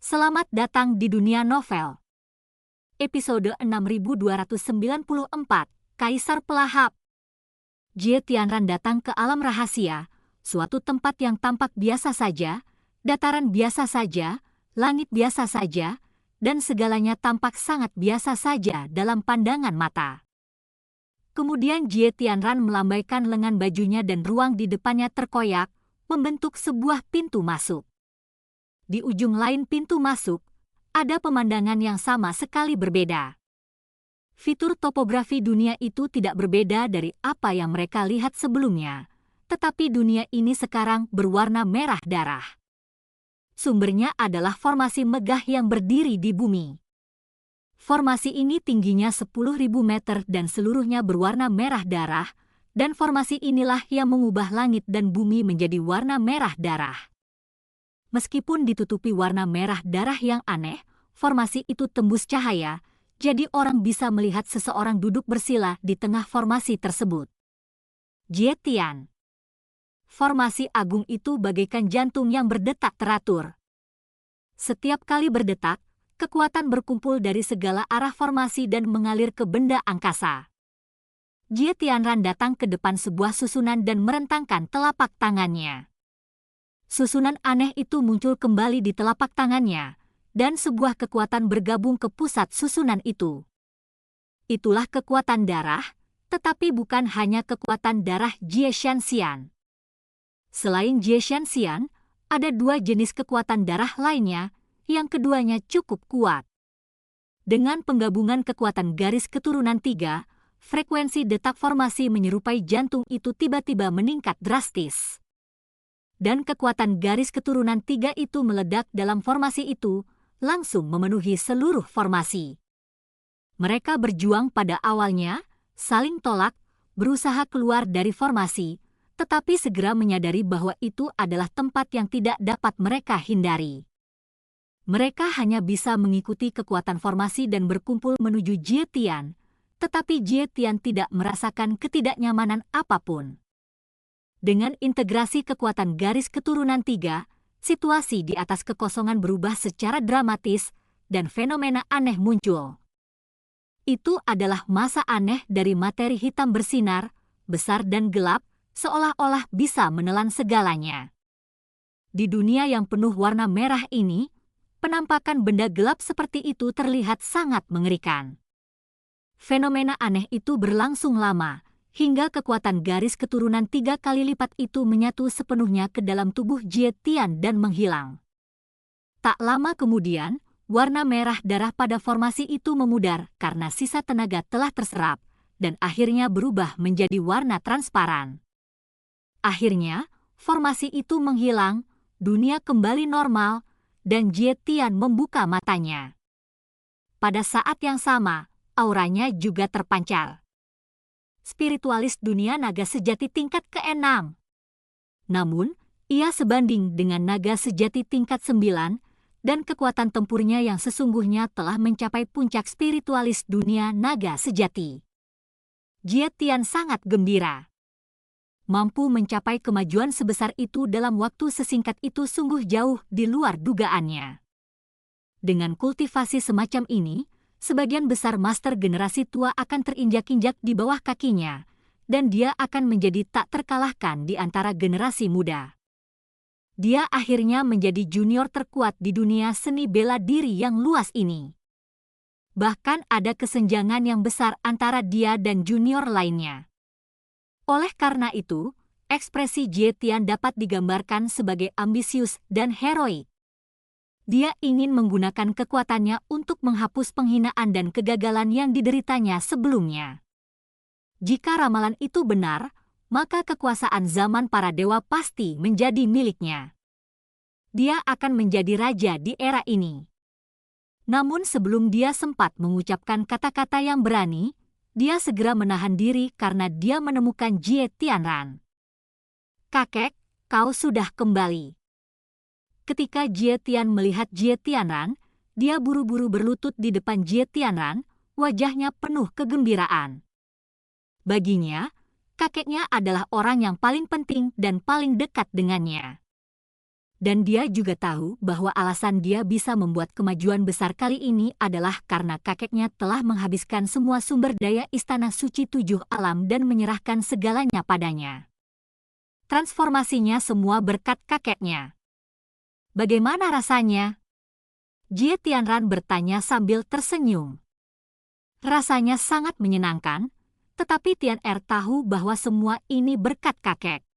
Selamat datang di dunia novel. Episode 6294, Kaisar Pelahap. Jie Tianran datang ke alam rahasia, suatu tempat yang tampak biasa saja, dataran biasa saja, langit biasa saja, dan segalanya tampak sangat biasa saja dalam pandangan mata. Kemudian Jie Tianran melambaikan lengan bajunya dan ruang di depannya terkoyak, membentuk sebuah pintu masuk. Di ujung lain pintu masuk, ada pemandangan yang sama sekali berbeda. Fitur topografi dunia itu tidak berbeda dari apa yang mereka lihat sebelumnya, tetapi dunia ini sekarang berwarna merah darah. Sumbernya adalah formasi megah yang berdiri di bumi. Formasi ini tingginya 10.000 meter dan seluruhnya berwarna merah darah, dan formasi inilah yang mengubah langit dan bumi menjadi warna merah darah. Meskipun ditutupi warna merah darah yang aneh, formasi itu tembus cahaya, jadi orang bisa melihat seseorang duduk bersila di tengah formasi tersebut. Jie Tian. Formasi agung itu bagaikan jantung yang berdetak teratur. Setiap kali berdetak, kekuatan berkumpul dari segala arah formasi dan mengalir ke benda angkasa. Jie Tianran datang ke depan sebuah susunan dan merentangkan telapak tangannya. Susunan aneh itu muncul kembali di telapak tangannya, dan sebuah kekuatan bergabung ke pusat susunan itu. Itulah kekuatan darah, tetapi bukan hanya kekuatan darah Jie Shanxian. Selain Jie Shanxian, ada dua jenis kekuatan darah lainnya, yang keduanya cukup kuat. Dengan penggabungan kekuatan garis keturunan 3, frekuensi detak formasi menyerupai jantung itu tiba-tiba meningkat drastis. Dan kekuatan garis keturunan 3 itu meledak dalam formasi itu, langsung memenuhi seluruh formasi. Mereka berjuang pada awalnya, saling tolak, berusaha keluar dari formasi, tetapi segera menyadari bahwa itu adalah tempat yang tidak dapat mereka hindari. Mereka hanya bisa mengikuti kekuatan formasi dan berkumpul menuju Jie Tian, tetapi Jie Tian tidak merasakan ketidaknyamanan apapun. Dengan integrasi kekuatan garis keturunan 3, situasi di atas kekosongan berubah secara dramatis dan fenomena aneh muncul. Itu adalah masa aneh dari materi hitam bersinar, besar dan gelap, seolah-olah bisa menelan segalanya. Di dunia yang penuh warna merah ini, penampakan benda gelap seperti itu terlihat sangat mengerikan. Fenomena aneh itu berlangsung lama, hingga kekuatan garis keturunan 3 kali lipat itu menyatu sepenuhnya ke dalam tubuh Jie Tian dan menghilang. Tak lama kemudian, warna merah darah pada formasi itu memudar karena sisa tenaga telah terserap, dan akhirnya berubah menjadi warna transparan. Akhirnya, formasi itu menghilang, dunia kembali normal, dan Jie Tian membuka matanya. Pada saat yang sama, auranya juga terpancar. Spiritualis dunia naga sejati tingkat ke-6. Namun, ia sebanding dengan naga sejati tingkat 9, dan kekuatan tempurnya yang sesungguhnya telah mencapai puncak spiritualis dunia naga sejati. Jie Tian sangat gembira. Mampu mencapai kemajuan sebesar itu dalam waktu sesingkat itu sungguh jauh di luar dugaannya. Dengan kultivasi semacam ini, sebagian besar master generasi tua akan terinjak-injak di bawah kakinya, dan dia akan menjadi tak terkalahkan di antara generasi muda. Dia akhirnya menjadi junior terkuat di dunia seni bela diri yang luas ini. Bahkan ada kesenjangan yang besar antara dia dan junior lainnya. Oleh karena itu, ekspresi Jie Tian dapat digambarkan sebagai ambisius dan heroik. Dia ingin menggunakan kekuatannya untuk menghapus penghinaan dan kegagalan yang dideritanya sebelumnya. Jika ramalan itu benar, maka kekuasaan zaman para dewa pasti menjadi miliknya. Dia akan menjadi raja di era ini. Namun sebelum dia sempat mengucapkan kata-kata yang berani, dia segera menahan diri karena dia menemukan Jie Tianran. "Kakek, kau sudah kembali." Ketika Jie Tian melihat Jie Tianran, dia buru-buru berlutut di depan Jie Tianran, wajahnya penuh kegembiraan. Baginya, kakeknya adalah orang yang paling penting dan paling dekat dengannya. Dan dia juga tahu bahwa alasan dia bisa membuat kemajuan besar kali ini adalah karena kakeknya telah menghabiskan semua sumber daya Istana Suci Tujuh Alam dan menyerahkan segalanya padanya. Transformasinya semua berkat kakeknya. Bagaimana rasanya? Jie Tianran bertanya sambil tersenyum. Rasanya sangat menyenangkan, tetapi Tian Er tahu bahwa semua ini berkat kakek.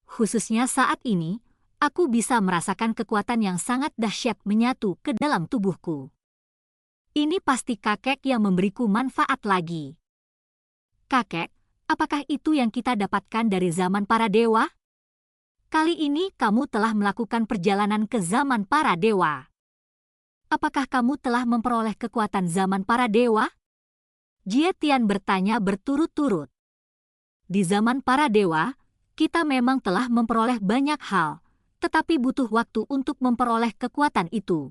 Khususnya saat ini, aku bisa merasakan kekuatan yang sangat dahsyat menyatu ke dalam tubuhku. Ini pasti kakek yang memberiku manfaat lagi. Kakek, apakah itu yang kita dapatkan dari zaman para dewa? Kali ini kamu telah melakukan perjalanan ke zaman para dewa. Apakah kamu telah memperoleh kekuatan zaman para dewa? Jie Tian bertanya berturut-turut. Di zaman para dewa, kita memang telah memperoleh banyak hal, tetapi butuh waktu untuk memperoleh kekuatan itu.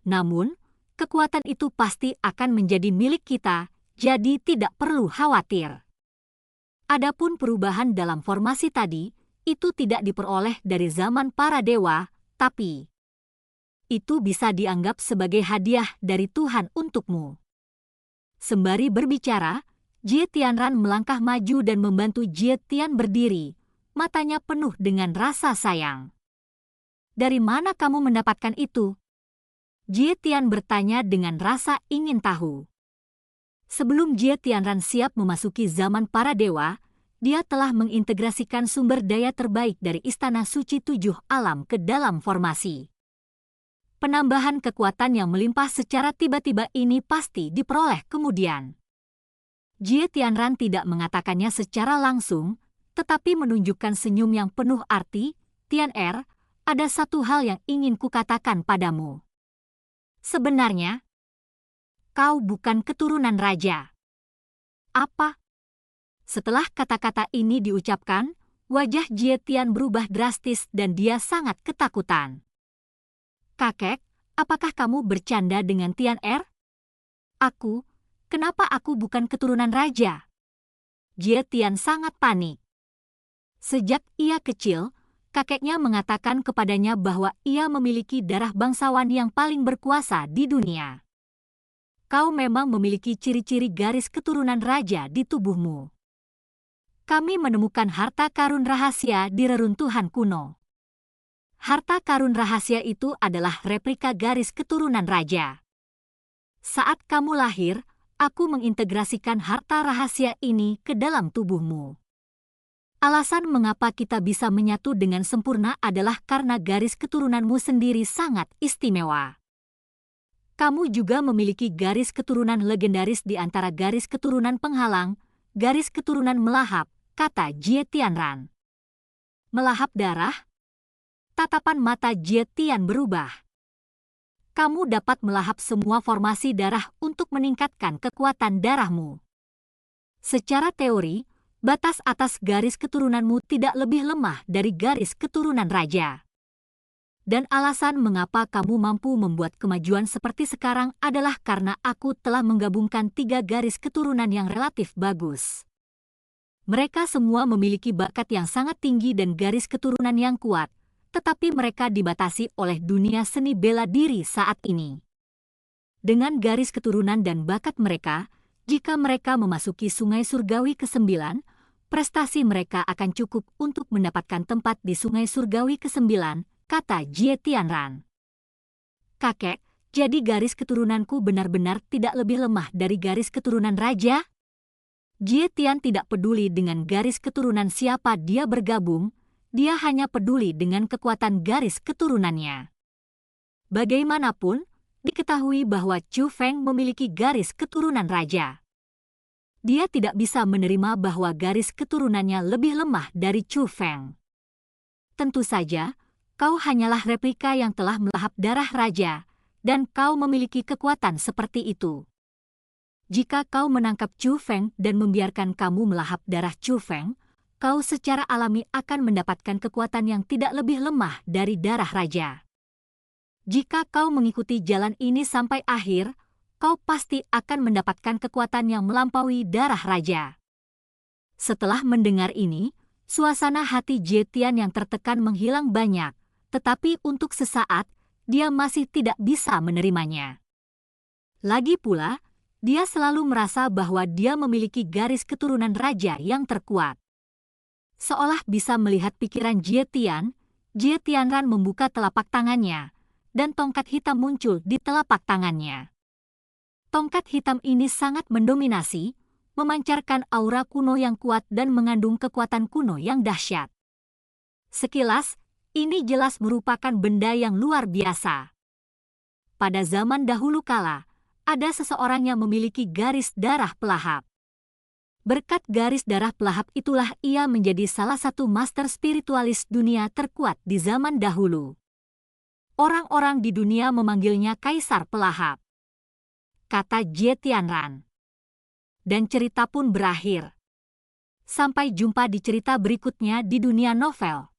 Namun, kekuatan itu pasti akan menjadi milik kita, jadi tidak perlu khawatir. Adapun perubahan dalam formasi tadi, itu tidak diperoleh dari zaman para dewa, tapi itu bisa dianggap sebagai hadiah dari Tuhan untukmu. Sembari berbicara, Jie Tianran melangkah maju dan membantu Jie Tian berdiri, matanya penuh dengan rasa sayang. Dari mana kamu mendapatkan itu? Jie Tian bertanya dengan rasa ingin tahu. Sebelum Jie Tianran siap memasuki zaman para dewa, dia telah mengintegrasikan sumber daya terbaik dari Istana Suci Tujuh Alam ke dalam formasi. Penambahan kekuatan yang melimpah secara tiba-tiba ini pasti diperoleh kemudian. Jie Tianran tidak mengatakannya secara langsung, tetapi menunjukkan senyum yang penuh arti. Tian Er, ada satu hal yang ingin kukatakan padamu. Sebenarnya, kau bukan keturunan raja. Apa? Setelah kata-kata ini diucapkan, wajah Jie Tian berubah drastis dan dia sangat ketakutan. Kakek, apakah kamu bercanda dengan Tian Er? Kenapa aku bukan keturunan raja? Jie Tian sangat panik. Sejak ia kecil, kakeknya mengatakan kepadanya bahwa ia memiliki darah bangsawan yang paling berkuasa di dunia. Kau memang memiliki ciri-ciri garis keturunan raja di tubuhmu. Kami menemukan harta karun rahasia di reruntuhan kuno. Harta karun rahasia itu adalah replika garis keturunan raja. Saat kamu lahir, aku mengintegrasikan harta rahasia ini ke dalam tubuhmu. Alasan mengapa kita bisa menyatu dengan sempurna adalah karena garis keturunanmu sendiri sangat istimewa. Kamu juga memiliki garis keturunan legendaris di antara garis keturunan penghalang, garis keturunan melahap, kata Jie Tianran. Melahap darah? Tatapan mata Jie Tian berubah. Kamu dapat melahap semua formasi darah untuk meningkatkan kekuatan darahmu. Secara teori, batas atas garis keturunanmu tidak lebih lemah dari garis keturunan raja. Dan alasan mengapa kamu mampu membuat kemajuan seperti sekarang adalah karena aku telah menggabungkan 3 garis keturunan yang relatif bagus. Mereka semua memiliki bakat yang sangat tinggi dan garis keturunan yang kuat, tetapi mereka dibatasi oleh dunia seni bela diri saat ini. Dengan garis keturunan dan bakat mereka, jika mereka memasuki Sungai Surgawi ke-9, prestasi mereka akan cukup untuk mendapatkan tempat di Sungai Surgawi ke-9, kata Jie Tianran. Kakek, jadi garis keturunanku benar-benar tidak lebih lemah dari garis keturunan raja? Jie Tian tidak peduli dengan garis keturunan siapa dia bergabung, dia hanya peduli dengan kekuatan garis keturunannya. Bagaimanapun, diketahui bahwa Chu Feng memiliki garis keturunan raja. Dia tidak bisa menerima bahwa garis keturunannya lebih lemah dari Chu Feng. Tentu saja, kau hanyalah replika yang telah melahap darah raja, dan kau memiliki kekuatan seperti itu. Jika kau menangkap Chu Feng dan membiarkan kamu melahap darah Chu Feng, kau secara alami akan mendapatkan kekuatan yang tidak lebih lemah dari darah raja. Jika kau mengikuti jalan ini sampai akhir, kau pasti akan mendapatkan kekuatan yang melampaui darah raja. Setelah mendengar ini, suasana hati Jie Tian yang tertekan menghilang banyak, tetapi untuk sesaat, dia masih tidak bisa menerimanya. Lagi pula, dia selalu merasa bahwa dia memiliki garis keturunan raja yang terkuat. Seolah bisa melihat pikiran Jie Tianran membuka telapak tangannya, dan tongkat hitam muncul di telapak tangannya. Tongkat hitam ini sangat mendominasi, memancarkan aura kuno yang kuat dan mengandung kekuatan kuno yang dahsyat. Sekilas, ini jelas merupakan benda yang luar biasa. Pada zaman dahulu kala, ada seseorang yang memiliki garis darah pelahap. Berkat garis darah pelahap itulah ia menjadi salah satu master spiritualis dunia terkuat di zaman dahulu. Orang-orang di dunia memanggilnya Kaisar Pelahap, kata Jie Tianran. Dan cerita pun berakhir. Sampai jumpa di cerita berikutnya di dunia novel.